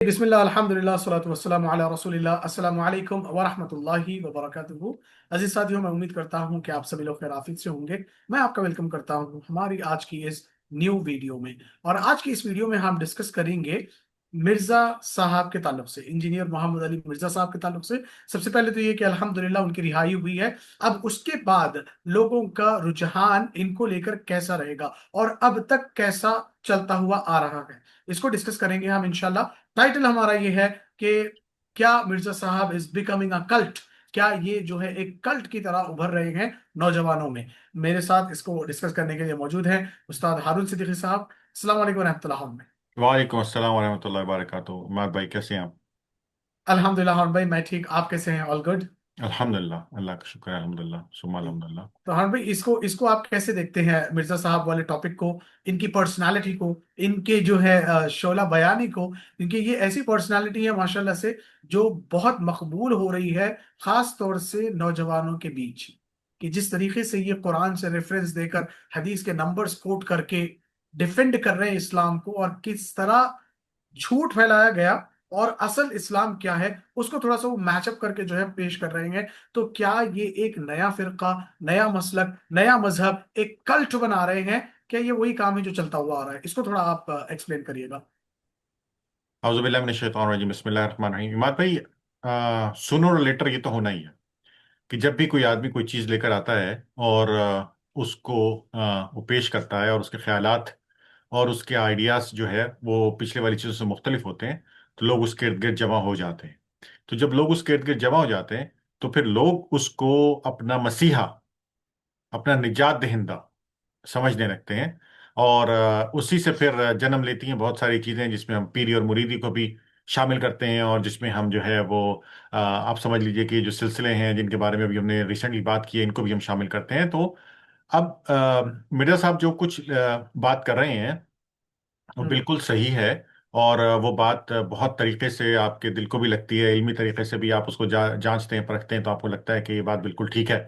बिस्मिल्लाह अल्हम्दुलिल्लाह सलातु वस्सलामु अला रसूलिल्लाह अस्सलामु अलैकुम व रहमतुल्लाहि व बरकातुहू। अजीज साथियों, मैं उम्मीद करता हूं कि आप सभी लोग खैर आफियत से होंगे। मैं आपका वेलकम करता हूं हमारी आज की इस न्यू वीडियो में। और आज की इस वीडियो में हम डिस्कस करेंगे मिर्जा साहब के ताल्लुक से, इंजीनियर मोहम्मद अली मिर्जा साहब के ताल्लुक से। सबसे पहले तो ये कि अल्हम्दुलिल्लाह उनकी रिहाई हुई है। अब उसके बाद लोगों का रुझान इनको लेकर कैसा रहेगा और अब तक कैसा चलता हुआ आ रहा है, इसको डिस्कस करेंगे हम इंशाल्लाह। टाइटल हमारा ये है कि क्या मिर्जा साहब इज बिकमिंग अ कल्ट, क्या ये जो है एक कल्ट की तरह उभर रहे हैं नौजवानों में। मेरे साथ इसको डिस्कस करने के लिए मौजूद हैं उस्ताद हारून सिद्दीकी साहब। अस्सलाम वालेकुम रहमतुल्लाह। वालेकुम अस्सलाम वरहमतुल्लाहि वबरकातुहू। उमर भाई कैसे हैं आप? अल्हम्दुलिल्लाह हारून भाई, मैं ठीक, आप कैसे हैं? All good. अल्हम्दुलिल्लाह, अल्लाह का शुक्र है, अल्हम्दुलिल्लाह सुम्मा जी। अल्हम्दुलिल्लाह। तो हारून भाई, इसको इसको आप कैसे देखते हैं, मिर्जा साहब वाले टॉपिक को, इनकी पर्सनालिटी को, इनके जो है शोला बयानी को। क्योंकि ये ऐसी पर्सनालिटी है माशाल्लाह से जो बहुत मकबूल हो रही है, खास तौर से नौजवानों के बीच। कि जिस तरीके से ये कुरान से रेफरेंस देकर, हदीस के नंबर्स कोट करके डिफेंड कर रहे हैं इस्लाम को, और किस तरह झूठ फैलाया गया और असल इस्लाम क्या है उसको थोड़ा सा वो मैचअप करके जो है पेश कर रहे हैं। तो क्या ये एक नया फिरका, नया मसलक, नया मजहब, एक कल्ट बना रहे हैं? क्या ये वही काम है जो चलता हुआ आ रहा है? इसको थोड़ा आप एक्सप्लेन करिएगा। औज़ु बिल्लाहि मिनश शैतानिर रजीम, बिस्मिल्लाहिर रहमानिर रहीम। इमाद भाई, सुनो और लेटर ये तो होना ही है कि जब भी कोई आदमी कोई चीज़ लेकर आता है और उसको वो पेश करता है और उसके ख्यालात और उसके आइडियाज़ जो है वो पिछले वाली चीज़ों से मुख्तलिफ होते हैं, तो लोग उसके इर्द गिर्द जमा हो जाते हैं। तो जब लोग उसके इर्द गिर्द जमा हो जाते हैं तो फिर लोग उसको अपना मसीहा, अपना निजात दहिंदा समझने लगते हैं। और उसी से फिर जन्म लेती हैं बहुत सारी चीजें, जिसमें हम पीरी और मुरीदी को भी शामिल करते हैं, और जिसमें हम जो है वो आप समझ लीजिए कि जो सिलसिले हैं जिनके बारे में अभी हमने रिसेंटली बात की है, इनको भी हम शामिल करते हैं। तो अब मिर्जा साहब जो कुछ बात कर रहे हैं वो हम्म। बिल्कुल सही है। और वो बात बहुत तरीके से आपके दिल को भी लगती है, इल्मी तरीके से भी आप उसको जांचते हैं, परखते हैं, तो आपको लगता है कि ये बात बिल्कुल ठीक है।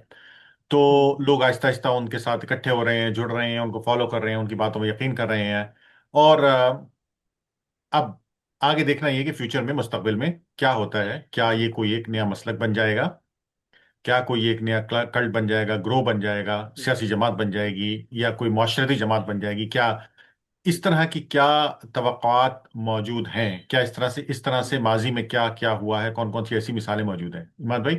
तो हम्म। लोग आहिस्ता आहिस्ता उनके साथ इकट्ठे हो रहे हैं, जुड़ रहे हैं, उनको फॉलो कर रहे हैं, उनकी बातों में यकीन कर रहे हैं। और अब आगे देखना ये कि फ्यूचर में, मुस्तकबिल में क्या होता है। क्या ये कोई एक नया मसलक बन जाएगा? क्या कोई एक नया कल्ट बन जाएगा, ग्रोह बन जाएगा, जी। सियासी जमात बन जाएगी, या कोई माशरती जमात बन जाएगी? क्या इस तरह की क्या तवक्कात मौजूद हैं? क्या इस तरह से हम्म। माजी में क्या क्या हुआ है? कौन कौन सी ऐसी मिसालें मौजूद हैं? इमाद भाई,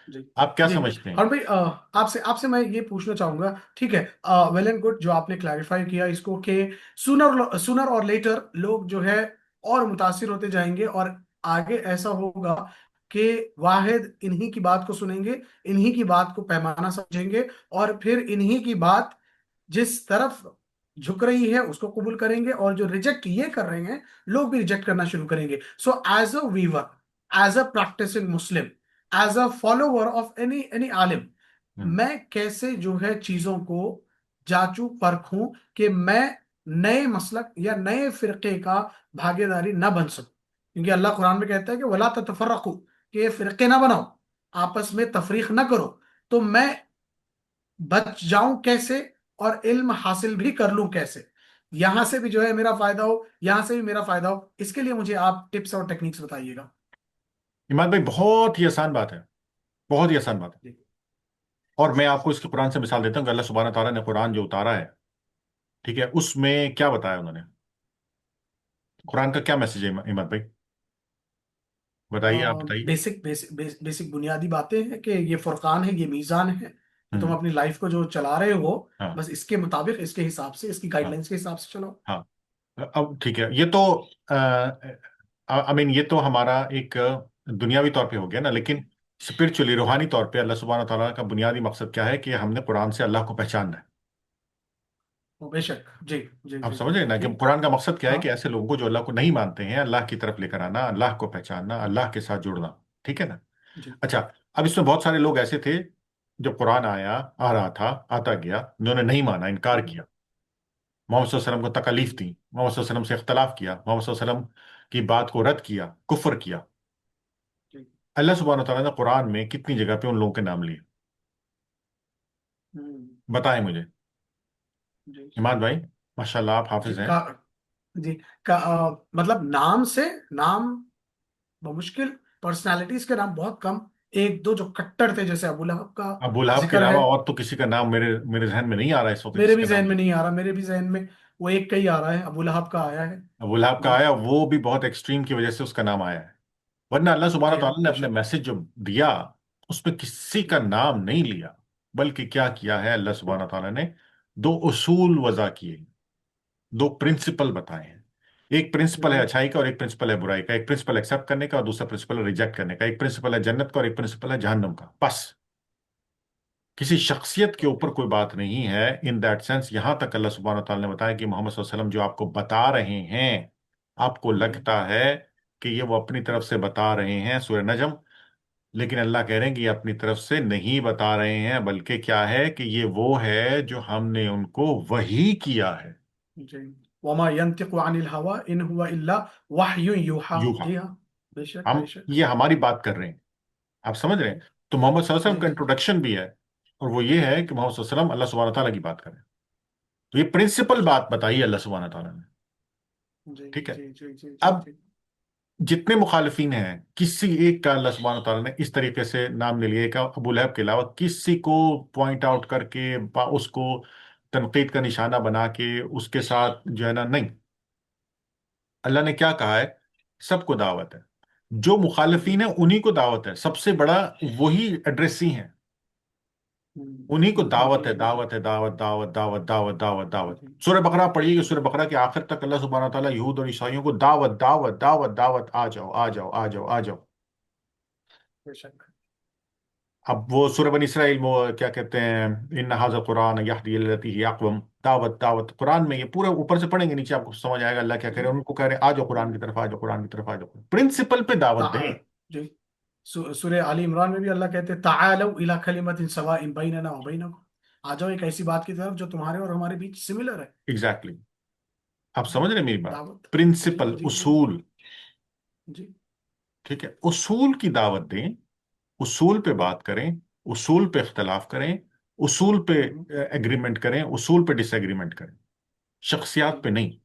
जी। आप क्या जी जी। समझते हैं? और भाई, आपसे आपसे मैं ये पूछना चाहूंगा, ठीक है, वेल एंड गुड जो आपने क्लैरिफाई किया इसको कि सुनर और लेटर लोग जो है और मुतासिर होते जाएंगे, और आगे ऐसा होगा कि वाहिद इन्हीं की बात को सुनेंगे, इन्हीं की बात को पैमाना समझेंगे, और फिर इन्हीं की बात जिस तरफ झुक रही है उसको कबूल करेंगे, और जो रिजेक्ट ये कर रहे हैं लोग भी रिजेक्ट करना शुरू करेंगे। So as a believer, as a practising Muslim, as a follower of any any आलिम, हम्म। मैं कैसे जो है चीजों को जांचूं परखूं कि मैं नए मसलक या नए फिरके का भागीदारी ना बन सकूं। क्योंकि अल्लाह कुरान में कहता है कि वला ततफर्रकू, कि ये फिरके ना बनाओ, आपस में तफरीक ना करो। तो मैं बच जाऊं कैसे और इल्म हासिल भी कर लूं कैसे? यहां से भी जो है मेरा फायदा हो, यहां से भी मेरा फायदा हो, इसके लिए मुझे आप टिप्स और टेक्निक्स बताइएगा। इमाद भाई, बहुत ही आसान बात है, बहुत ही आसान बात है। जी। और मैं आपको इसके कुरान से मिसाल देता हूँ कि अल्लाह सुब्हानहू तआला ने कुरान जो उतारा है, ठीक है, उसमें क्या बताया उन्होंने? कुरान का क्या मैसेज है इमाद भाई? बताइए, आप बताइए। बेसिक बेसिक बेसिक बुनियादी बातें हैं कि ये फुरकान है, ये मीज़ान है कि तुम हम्म। अपनी लाइफ को जो चला रहे हो, हाँ, बस इसके मुताबिक, इसके हिसाब से, इसकी हाँ, गाइडलाइंस के हिसाब से चलो। हाँ। अब ठीक है, ये तो आई मीन ये तो हमारा एक दुनियावी तौर पे हो गया ना, लेकिन स्पिरिचुअली, रूहानी तौर पे अल्लाह सुब्हानहू तआला का बुनियादी मकसद क्या है कि हमने कुरान से अल्लाह को पहचानना है। बेशक। जी जी आप जी समझ रहे हैं ना जी। कि कुरान का मकसद क्या है? हाँ। कि ऐसे लोगों को जो अल्लाह को नहीं मानते हैं, अल्लाह की तरफ लेकर आना, अल्लाह को पहचानना, अल्लाह के साथ जुड़ना। ठीक है ना? जी। अच्छा, अब इसमें बहुत सारे लोग ऐसे थे, जब कुरान आया, आ रहा था, आता गया, उन्होंने नहीं माना, इनकार हम्म। किया, मोहम्मद सल्लल्लाहु अलैहि वसल्लम को तकलीफ दी, मोहम्मद सल्लल्लाहु अलैहि वसल्लम से इख्तलाफ किया, मोहम्मद सल्लल्लाहु अलैहि वसल्लम की बात को रद्द किया, कुफ्र किया। जी। अल्लाह सुब्हानहू तआला ने कुरान में कितनी जगह पे उन लोगों के नाम लिए? हम्म। बताएं मुझे। जी इमाद भाई, माशाल्लाह आप जी। हाफिज हैं। जी का मतलब नाम से, नाम बमुश्किल, पर्सनालिटीज के नाम बहुत कम, एक दो जो कट्टर थे जैसे अबू लहब का अबू लहब के जिक्र है। अलावा और तो किसी का नाम मेरे मेरे जहन में नहीं आ रहा है इस वक्त मेरे भी जिसके जहन नाम में ले। नहीं आ रहा, मेरे भी जहन में वो एक का ही आ रहा है, अबू लहब का आया है। अबू लहब का जी आया, वो भी बहुत एक्सट्रीम की वजह से उसका नाम आया है। वरना अल्लाह सुब्हानहू जी हाँ तआला ने अपने बेशक। मैसेज जो दिया उसमें किसी का जी नाम नहीं लिया। बल्कि क्या किया है, अल्लाह सुब्हानहू तआला ने दो उसूल वजह किए, दो प्रिंसिपल बताए हैं। एक प्रिंसिपल है हम्म, अच्छाई का और एक प्रिंसिपल है बुराई का। एक प्रिंसिपल एक्सेप्ट करने का और दूसरा प्रिंसिपल है रिजेक्ट करने का। एक प्रिंसिपल है जन्नत का और एक प्रिंसिपल है जहन्नम का। बस किसी शख्सियत के ऊपर ओके। कोई बात नहीं है इन दैट सेंस। यहां तक अल्लाह सुब्हानहू तआला ने बताया कि मोहम्मद सल्लल्लाहु अलैहि वसल्लम जो आपको बता रहे हैं, आपको जी लगता है कि ये वो अपनी तरफ से बता रहे हैं सूरह नजम, लेकिन अल्लाह कह रहे हैं कि ये अपनी तरफ से नहीं बता रहे हैं, बल्कि क्या है कि ये वो है जो हमने उनको वही किया है। जी। वमा यंतिकु अनिल हवा इन हुवा इल्ला वहयुन यूहा। यूहा। जी हाँ बेशक हम बेशक। ये हमारी बात कर रहे हैं, आप समझ रहे हैं। तो मोहम्मद सल्लल्लाहु अलैहि वसल्लम जी का जी इंट्रोडक्शन भी है, और वो ये है कि मोहम्मद सल्लल्लाहु अलैहि वसल्लम अल्लाह सुब्हानहू तआला की बात करें। तो ये प्रिंसिपल बेशक। बात बताई अल्लाह सुब्हानहू तआला ने। जी ठीक है। जी जी जी जी अब जी। जितने मुखालिफिन हैं, किसी एक का अल्लाह सुब्हानहू तआला ने इस तरीके से नाम ले लिया, कि अबू लहब के अलावा किसी को पॉइंट आउट करके उसको तनकीद का निशाना बना के उसके साथ जो है ना, नहीं। अल्लाह ने क्या कहा है, सबको दावत है। जो जी मुखालिफिन है उन्हीं को दावत है, सबसे बड़ा वही एड्रेसी हैं। उन्हीं को दावत है, जी जी दावत है, दावत दावत दावत दावत दावत दावत। जी सूरह बकरा पढ़िएगा, सूरह बकरा के आखिर तक अल्लाह सुब्हानहू तआला यहूद और ईसाइयों को दावत दावत दावत दावत, आ जाओ आ जाओ आ जाओ आ जाओ। बेशक। अब वो सूरह बनी इसराइल वो क्या कहते हैं, इन हाज़ा कुरान यहदी लिल्लती ही अक़वम, दावत दावत। कुरान में ये पूरे ऊपर से पढ़ेंगे नीचे आपको समझ आएगा अल्लाह क्या कह रहे जी हैं। उनको कह रहे हैं आ जाओ कुरान की तरफ, आ जाओ कुरान की तरफ, आ जाओ। प्रिंसिपल पे दावत ता दें। जी सूरह आली इमरान में भी अल्लाह कहते हैं ताआलू इला कलिमतिन सवाइन बैनना व बैनकुम, आ जाओ एक ऐसी बात की तरफ जो तुम्हारे और हमारे बीच सिमिलर है। Exactly exactly. आप जी समझ रहे हैं मेरी बात। दावत। जी प्रिंसिपल, जी जी उसूल। जी। ठीक है, उसूल की दावत दें, उसूल पे बात करें, उसूल पे इख्तलाफ करें, उसूल पे हम्म, एग्रीमेंट करें, उसूल पे डिसएग्रीमेंट करें, शख्सियात जी पे नहीं।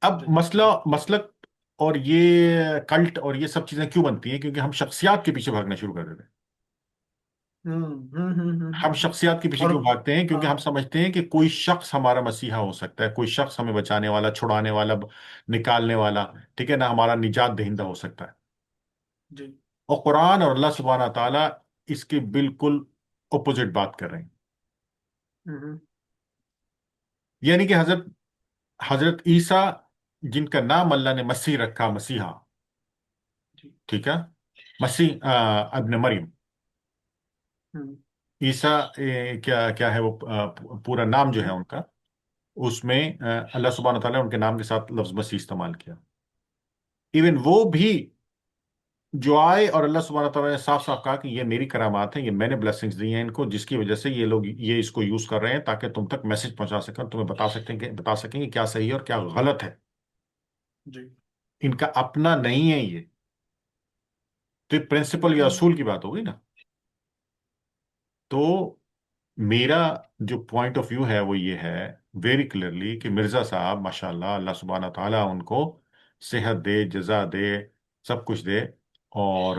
अब जी मसला जी। मसलक और ये कल्ट और ये सब चीजें क्यों बनती हैं, क्योंकि हम शख्सियात के पीछे भागना शुरू कर देते हैं। हम हम्म। शख्सियात के पीछे और क्यों भागते हैं, क्योंकि हम हाँ समझते हैं कि कोई शख्स हमारा मसीहा हो सकता है, कोई शख्स हमें बचाने वाला, छुड़ाने वाला, निकालने वाला, ठीक है ना, हमारा निजात दहिंदा हो सकता है। जी। और कुरान और अल्लाह सुब्हाना ताला इसके बिल्कुल अपोजिट बात कर रहे हैं। हम्म, यानी कि हजरत हजरत ईसा, जिनका नाम अल्लाह ने मसीह रखा, मसीहा, जी। ठीक है, मसीह अब्न मरियम, हम्म ईसा, क्या क्या है वो पूरा नाम जो है हम्म उनका, उसमें अल्लाह सुब्हानहू तआला ने उनके नाम के साथ लफ्ज मसीह इस्तेमाल किया। इवन वो भी जो आए और अल्लाह सुब्हानहू तआला ने साफ साफ कहा कि ये मेरी करामात है, ये मैंने ब्लेसिंग्स दी हैं इनको, जिसकी वजह से ये लोग ये इसको यूज कर रहे हैं ताकि तुम तक मैसेज पहुंचा सकें, तुम्हें बता सकेंगे क्या सही है और क्या गलत है। जी। इनका अपना नहीं है ये। तो प्रिंसिपल या बिल्कुल। असूल की बात होगी ना। तो मेरा जो पॉइंट ऑफ व्यू है वो ये है वेरी क्लियरली कि मिर्जा साहब माशाल्लाह, अल्लाह सुब्हाना ताला उनको सेहत दे, जजा दे, सब कुछ दे, और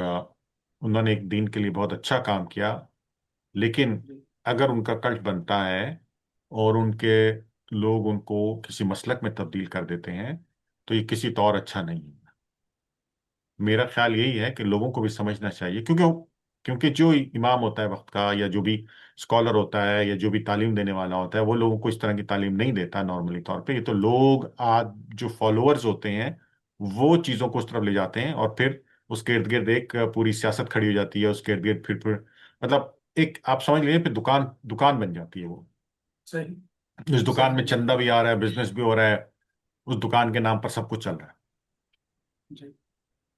उन्होंने एक दीन के लिए बहुत अच्छा काम किया। लेकिन जी अगर उनका कल्ट बनता है और उनके लोग उनको किसी मसलक में तब्दील कर देते हैं, तो ये किसी तो और अच्छा नहीं है। मेरा ख्याल यही है कि लोगों को भी समझना चाहिए, क्योंकि क्योंकि जो इमाम होता है वक्त का, या जो भी स्कॉलर होता है, या जो भी तालीम देने वाला होता है, वो लोगों को इस तरह की तालीम नहीं देता नॉर्मली तौर पे। ये तो लोग आज जो फॉलोअर्स होते हैं वो चीज़ों को उस तरफ ले जाते हैं, और फिर उसके इर्द गिर्द एक पूरी सियासत खड़ी हो जाती है, उसके इर्द गिर्द फिर मतलब एक आप समझ लीजिए फिर दुकान दुकान बन जाती है वो। सही उस दुकान में सही चंदा भी आ रहा है, बिजनेस भी हो रहा है, उस दुकान के नाम पर सब कुछ चल रहा है। जी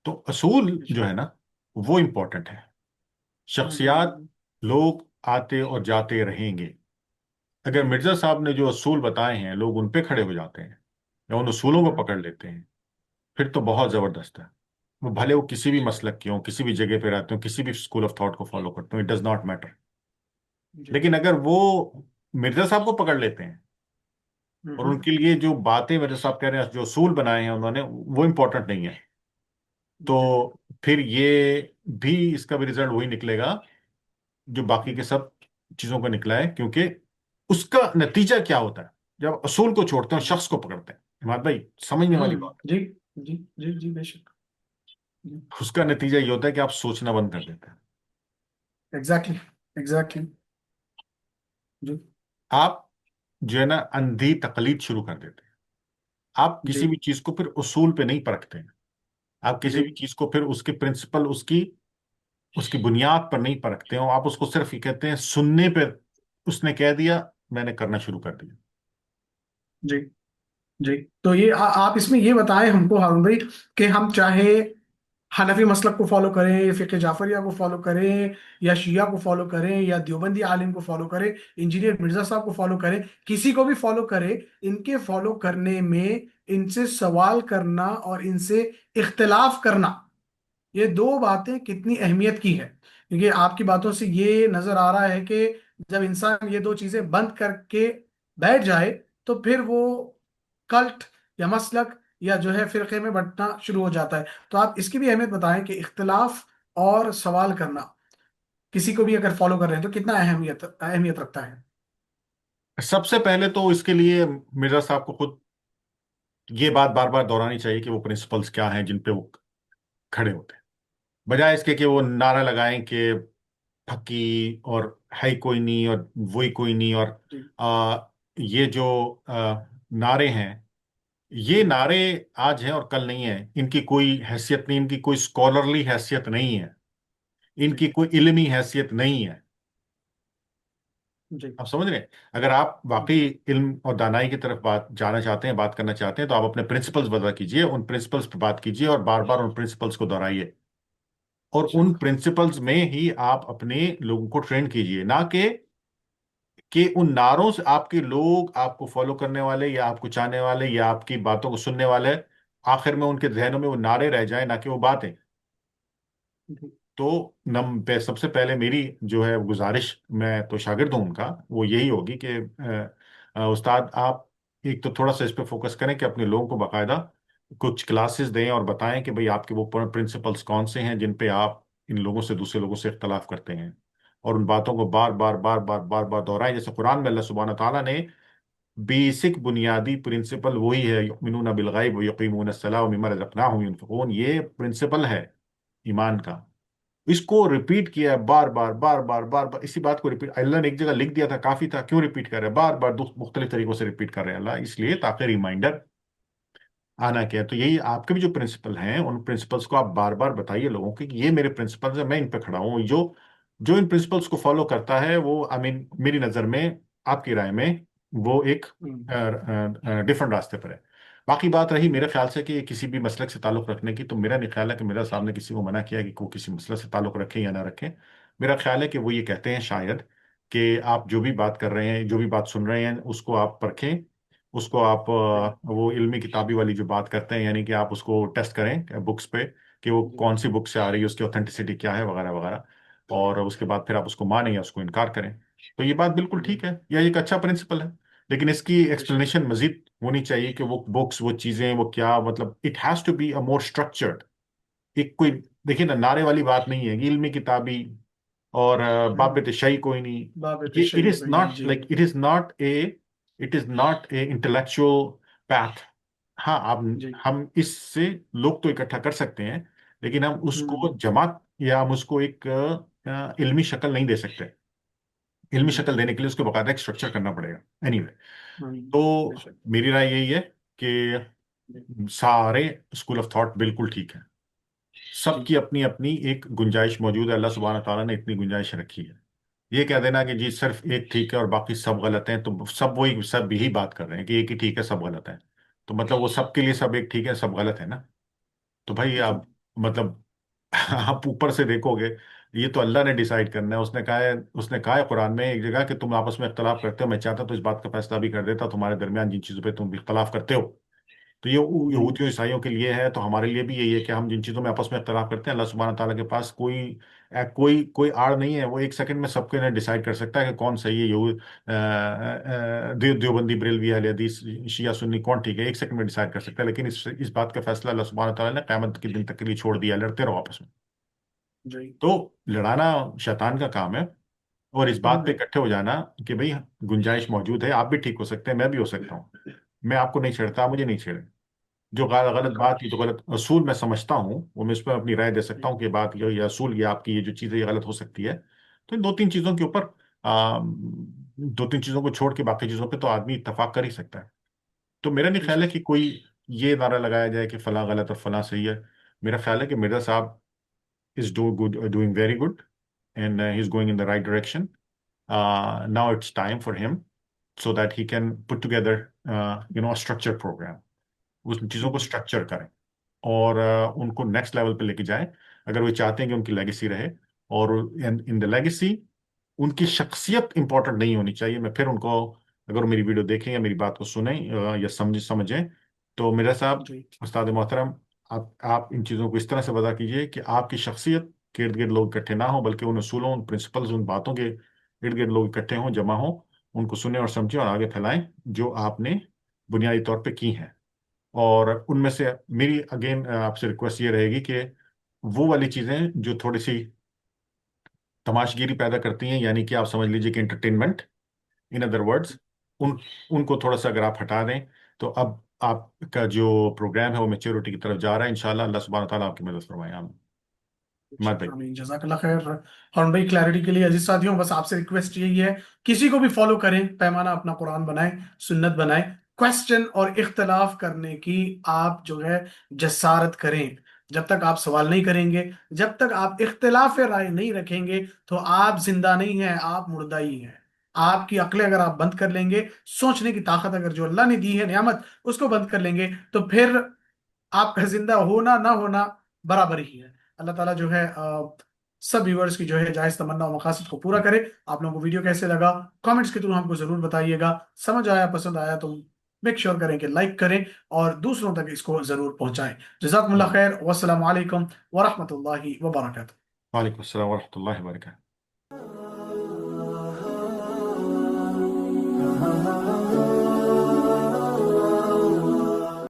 तो असूल जो बेशक। है ना, वो इंपॉर्टेंट है। शख्सियात, हम्म। लोग आते और जाते रहेंगे। अगर जी मिर्जा साहब ने जो असूल बताए हैं लोग उन पे खड़े हो जाते हैं या उन असूलों को हम्म, पकड़ लेते हैं, फिर तो बहुत जबरदस्त है। वो भले वो किसी भी मसलक के हों, किसी भी जगह पे रहते हो, किसी भी स्कूल ऑफ थॉट को फॉलो करते हो, इट डज नॉट मैटर। जी लेकिन अगर वो मिर्जा साहब को पकड़ लेते हैं और उनके लिए जो बातें मेरे साहब कह रहे हैं, जो असूल बनाए हैं उन्होंने, वो इम्पोर्टेंट नहीं है। जी तो फिर ये भी, इसका भी रिजल्ट वही निकलेगा जो बाकी के सब चीजों का निकला है, क्योंकि उसका नतीजा क्या होता है जब असूल को छोड़ते हैं और शख्स को पकड़ते हैं। हिमाद भाई, समझने वाली बात जी जी जी जी बेशक। है। उसका नतीजा ये होता है कि आप सोचना बंद कर देते हैं। Exactly exactly. जी आप जो है ना, अंधी तकलीद शुरू कर देते हैं। आप जी किसी भी चीज को फिर उसूल पे नहीं परखते हैं। आप किसी जी भी चीज को फिर उसके प्रिंसिपल, उसकी उसकी बुनियाद पर नहीं परखते हो। आप उसको सिर्फ ये कहते हैं सुनने पे, उसने कह दिया, मैंने करना शुरू कर दिया। जी जी। तो ये आप इसमें ये बताएं हमको हारून भाई कि हम चाहे हनफी मसलक को फॉलो करें, या फिर जाफरिया को फॉलो करें, या शिया को फॉलो करें, या देवबंदी आलिम को फॉलो करें, इंजीनियर मिर्जा साहब को फॉलो करें, किसी को भी फॉलो करें, इनके फॉलो करने में इनसे सवाल करना और इनसे इख्तिलाफ करना, ये दो बातें कितनी अहमियत की है। क्योंकि आपकी बातों से ये नजर आ रहा है कि जब इंसान ये दो चीजें बंद करके बैठ जाए तो फिर वो कल्ट या मसलक या जो है फिरके में बंटना शुरू हो जाता है। तो आप इसकी भी अहमियत बताएं कि इख्तिलाफ और सवाल करना किसी को भी अगर फॉलो कर रहे हैं तो कितना अहमियत अहमियत रखता है। सबसे पहले तो इसके लिए मिर्जा साहब को खुद ये बात बार बार दोहरानी चाहिए कि वो प्रिंसिपल्स क्या हैं जिन पे वो खड़े होते हैं, बजाय इसके कि वो नारा लगाएं कि फकी और है कोई नहीं और वही कोई नहीं। और जी ये जो नारे हैं, ये जी नारे आज हैं और कल नहीं है। इनकी कोई हैसियत नहीं, इनकी कोई स्कॉलरली हैसियत नहीं है, जी इनकी कोई इल्मी हैसियत नहीं है। जी आप समझ रहे हैं? अगर आप वाकई इल्म और दानाई की तरफ बात जाना चाहते हैं, बात करना चाहते हैं, तो आप अपने प्रिंसिपल्स बता कीजिए, उन प्रिंसिपल्स पर बात कीजिए और बार बार उन प्रिंसिपल्स को दोहराइए। और जी उन प्रिंसिपल्स में ही आप अपने लोगों को ट्रेन कीजिए, ना कि उन नारों से आपके लोग, आपको फॉलो करने वाले या आपको चाहने वाले या आपकी बातों को सुनने वाले, आखिर में उनके जहनों में वो नारे रह जाए, ना कि वो बातें। जी तो सबसे पहले मेरी जो है गुजारिश, मैं तो शागिर्द हूं उनका, वो यही होगी कि उस्ताद आप एक तो थोड़ा सा इस पे फोकस करें कि अपने लोगों को बाकायदा कुछ क्लासेस दें और बताएं कि भाई आपके वो प्रिंसिपल्स कौन से हैं जिन पे आप इन लोगों से, दूसरे लोगों से इख्तलाफ करते हैं। और उन बातों को बार बार बार बार बार बार दोहराएं। जैसे कुरान में अल्लाह सुब्हानहू तआला ने बेसिक बुनियादी प्रिंसिपल वही है, युमिनून बिल गैब व यकीमून अस्सलाह व मिम्मा रज़क़नाहुम युनफ़िक़ून, ये प्रिंसिपल है ईमान का। इसको रिपीट किया है बार बार बार बार बार बार, इसी बात को रिपीट, अल्लाह ने एक जगह लिख दिया था काफी था, क्यों रिपीट कर रहे हैं बार बार, मुख्तलिफ तरीकों से रिपीट कर रहे हैं अल्लाह, इसलिए ताकि रिमाइंडर आना क्या है। तो यही आपके भी जो प्रिंसिपल हैं, उन प्रिंसिपल्स को आप बार बार बताइए लोगों को कि ये मेरे प्रिंसिपल्स हैं, मैं इन पे खड़ा हूँ। जो जो इन प्रिंसिपल्स को फॉलो करता है वो, आई मीन मेरी नजर में, आपकी राय में, वो एक डिफरेंट रास्ते पर है। बाकी बात रही मेरे ख्याल से कि किसी भी मसलक से ताल्लुक रखने की, तो मेरा नहीं ख्याल है कि मेरा साहब ने किसी को मना किया है कि वो किसी मसलक से ताल्लुक रखें या ना रखें। मेरा ख्याल है कि वो ये कहते हैं शायद कि आप जो भी बात कर रहे हैं, जो भी बात सुन रहे हैं, उसको आप परखें, उसको आप जी वो इल्मी किताबी वाली जो बात करते हैं, यानी कि आप उसको टेस्ट करें बुक्स पे कि वो जी कौन सी बुक से आ रही है, उसकी ऑथेंटिसिटी क्या है, वगैरह वगैरह। और उसके बाद फिर आप उसको मानें या उसको इनकार करें। तो ये बात बिल्कुल जी ठीक है, यह एक अच्छा प्रिंसिपल है। लेकिन इसकी बेशक। एक्सप्लेनेशन मजीद होनी चाहिए कि वो बुक्स, वो चीजें, वो क्या मतलब, it has to be a more structured. एक कोई, देखिए ना, नारे वाली बात नहीं है कि इल्मी किताबी और बाप हम्म। शही कोई नहीं। बाब ये इट तशय्युक इज कोई नहीं। नॉट जी like, it is not a intellectual path. हाँ, आप, जी हम इससे लोग तो इकट्ठा कर सकते हैं, लेकिन हम उसको हम्म जमात या हम उसको एक इल्मी शक्ल नहीं दे सकते। इल्मी हम्म शक्ल देने के लिए उसको बाकायदा एक स्ट्रक्चर करना पड़ेगा। एनीवे, तो बेशक। मेरी राय यही है कि जी सारे स्कूल ऑफ थॉट बिल्कुल ठीक है, जी सबकी अपनी अपनी एक गुंजाइश मौजूद है, अल्लाह सुब्हानहू तआला ने इतनी गुंजाइश रखी है। ये कह देना कि जी सिर्फ एक ठीक है और बाकी सब गलत हैं, तो सब यही बात कर रहे हैं कि एक ही ठीक है, सब गलत है। तो मतलब वो सबके लिए सब एक ठीक है, सब गलत है ना? तो भाई जी आप मतलब आप ऊपर से देखोगे, ये तो अल्लाह ने डिसाइड करना है। उसने कहा है कुरान में एक जगह कि तुम आपस में इख्तलाफ करते हो, मैं चाहता तो इस बात का फैसला भी कर देता तुम्हारे दरमियान जिन चीजों पे तुम इख्तलाफ करते हो। تو یہ جی یہودیوں عیسائیوں کے لیے ہے، تو ہمارے لیے بھی یہی ہے کہ ہم جن چیزوں میں آپس میں اختلاف کرتے ہیں، اللہ سبحانہ تعالیٰ کے پاس کوئی آڑ نہیں ہے، وہ ایک سیکنڈ میں سب کو انہیں ڈیسائیڈ کر سکتا ہے کہ کون صحیح ہے، دیوبندی، بریلوی، اہل حدیث، شیعہ سنی، کون ٹھیک ہے، ایک سیکنڈ میں ڈیسائیڈ کر سکتا ہے، لیکن اس بات کا فیصلہ اللہ سبحانہ تعالیٰ نے قیامت کے دن تک کے لیے چھوڑ دیا، لڑتے رہو آپس میں۔ جی تو لڑانا شیطان کا کام ہے، اور اس بات پہ ہوں، اکٹھے ہو جانا کہ بھئی گنجائش موجود ہے، آپ بھی ٹھیک ہو سکتے ہیں، میں بھی ہو سکتا ہوں، میں آپ کو نہیں چھیڑتا، آپ مجھے نہیں چھیڑیں، جو غلط بالکل بات، یہ جو غلط اصول میں سمجھتا ہوں، وہ میں اس پہ اپنی رائے دے سکتا جی ہوں کہ یہ بات، یہ اصول، یہ آپ کی یہ جو چیز ہے یہ غلط ہو سکتی ہے۔ تو ان دو تین چیزوں کے اوپر، دو تین چیزوں کو چھوڑ کے باقی چیزوں پہ تو آدمی اتفاق کر ہی سکتا ہے۔ تو میرا نہیں خیال جی ہے کہ کوئی یہ نعرہ لگایا جائے کہ فلاں غلط اور فلاں صحیح ہے۔ میرا خیال ہے کہ Mirza Sahib doing very good, and he is going in the right direction. Now it's time for ہم so that he can put together a structured program، اس چیزوں کو جی اسٹرکچر کریں اور ان کو نیکسٹ لیول پہ لے کے جائیں، اگر وہ چاہتے ہیں کہ ان کی لیگیسی رہے، اور ان دا لیگیسی ان کی شخصیت امپورٹنٹ نہیں ہونی چاہیے۔ میں پھر ان کو، اگر وہ میری ویڈیو دیکھیں یا میری بات کو سنیں یا سمجھیں، تو میرا صاحب، جی استاد محترم، آپ ان چیزوں کو اس طرح سے وضع کیجئے کہ آپ کی شخصیت کے ارد گرد لوگ اکٹھے نہ ہوں، بلکہ ان اصولوں، ان پرنسپلز، ان باتوں کے ارد گرد لوگ اکٹھے ہوں، جمع ہوں، ان کو سنیں اور سمجھیں اور آگے پھیلائیں جو آپ نے بنیادی طور پہ کی ہیں۔ اور ان میں سے میری اگین آپ سے ریکویسٹ یہ رہے گی کہ وہ والی چیزیں جو تھوڑی سی تماشگیری پیدا کرتی ہیں، یعنی کہ آپ سمجھ لیجئے کہ انٹرٹینمنٹ، ان ادر ورڈز، ان ان کو تھوڑا سا اگر آپ ہٹا دیں، تو اب آپ کا جو پروگرام ہے وہ میچورٹی کی طرف جا رہا ہے انشاءاللہ۔ اللہ سبحانہ تعالیٰ آپ کی مدد فرمائے، آمین۔ مت بھائی۔ آمین، جزاک اللہ خیر ہارون بھائی کلیئرٹی کے لیے۔ عزیز ساتھیوں، بس آپ سے ریکویسٹ یہی ہے، کسی کو بھی فالو کریں، پیمانہ اپنا قرآن بنائیں، سنت بنائیں، کوشچن اور اختلاف کرنے کی آپ جو ہے جسارت کریں۔ جب تک آپ سوال نہیں کریں گے، جب تک آپ اختلاف رائے نہیں رکھیں گے، تو آپ زندہ نہیں ہیں، آپ مردہ ہی ہیں۔ آپ کی عقلیں اگر آپ بند کر لیں گے، سوچنے کی طاقت اگر جو اللہ نے دی ہے نعمت اس کو بند کر لیں گے، تو پھر آپ کا زندہ ہونا نہ ہونا برابر ہی ہے۔ اللہ تعالیٰ جو ہے سب ویورز کی جو ہے جائز تمنا و مقاصد کو پورا کرے۔ آپ لوگوں کو ویڈیو کیسے لگا کامنٹس کے تھرو ہم کو ضرور بتائیے گا، سمجھ آیا، پسند آیا تو میک شیور کریں کہ لائک کریں اور دوسروں تک اس کو ضرور پہنچائیں۔ جزاکم اللہ خیر، والسلام علیکم ورحمۃ اللہ وبرکاتہ۔ وعلیکم السلام ورحمۃ اللہ وبرکاتہ۔